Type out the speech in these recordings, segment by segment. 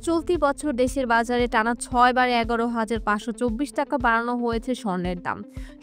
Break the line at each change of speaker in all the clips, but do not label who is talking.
চলতি বছর দেশের বাজারে টানা ৬ বার ১১,৫২৪ টাকা বাড়ানো হয়েছে স্বর্ণের দাম।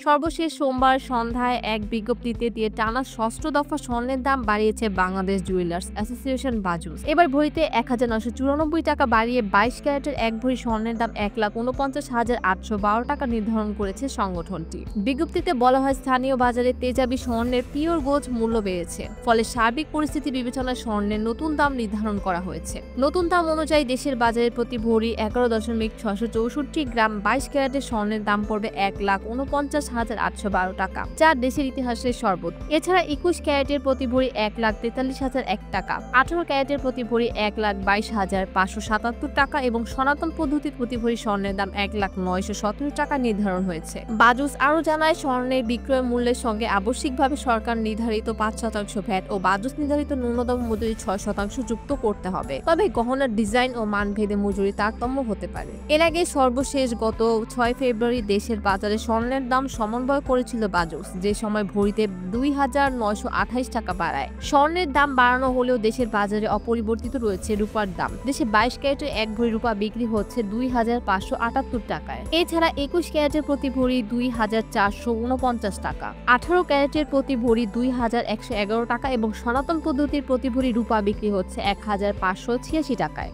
সর্বশেষ সোমবার সন্ধ্যায় এক বিজ্ঞপ্তিতে দিয়ে টানা ষষ্ঠ দফা স্বর্ণের দাম বাড়িয়েছে বাংলাদেশ জুয়েলার্স অ্যাসোসিয়েশন বাজুস। এবার ভরিতে ১,৯৯৪ টাকা বাড়িয়ে ২২ ক্যারেটের এক ভরি স্বর্ণের দাম ১,৪৯,৮১২ টাকা নির্ধারণ করেছে সংগঠনটি। বিজ্ঞপ্তিতে বলা হয়, স্থানীয় বাজারে তেজাবি স্বর্ণের পিওর গোল্ড মূল্য বেড়েছে, ফলে সার্বিক পরিস্থিতি বিবেচনায় স্বর্ণের নতুন দাম নির্ধারণ করা হয়েছে। নতুন দাম অনুযায়ী দেশের বাজারে প্রতি ভরি ১১,৬৬৪ গ্রাম ২২ ক্যারেটের স্বর্ণের দাম পড়বে ১,৪৯,৮১২ টাকা, যা দেশের ইতিহাসে সর্বোচ্চ। এছাড়া ২১ ক্যারেটের প্রতি ভরি ১,৪৩,০০০ টাকা, ১৮ ক্যারেটের প্রতি ভরি ১,২২,৫৭৭ টাকা এবং সনাতন পদ্ধতির প্রতি ভরি স্বর্ণের দাম ১,৯১৭ টাকা নির্ধারণ হয়েছে। বাজুস আরও জানায়, স্বর্ণের বিক্রয় মূল্যের সঙ্গে আবশ্যিকভাবে সরকার নির্ধারিত ৫% ভ্যাট ও বাজুস নির্ধারিত ন্যূনতম মজুরি ৬% যুক্ত করতে হবে। তবে গহনার ডিজাইন ও মানভেদে মজুরি তারতম্য হতে পারে। এর আগে সর্বশেষ গত ৬ ফেব্রুয়ারি দেশের বাজারে স্বর্ণের দাম সমন্বয় করেছিল বাজুস, যে সময় ভরিতে ২,৯২৮ টাকা বাড়ায়। স্বর্ণের দাম বাড়ানো হলেও দেশের বাজারে অপরিবর্তিত রয়েছে রূপার দাম। দেশে ২২ ক্যারেটের এক ভরি রূপা বিক্রি হচ্ছে ২,৫৭৮ টাকায়। এছাড়া ২১ ক্যারেটের প্রতি ভরি ২,৪৪৯ টাকা, ১৮ ক্যারেটের প্রতি ভরি ২,১১১ টাকা এবং সনাতন পদ্ধতির প্রতি ভরি রূপা বিক্রি হচ্ছে ১,৫৮৬ টাকায়।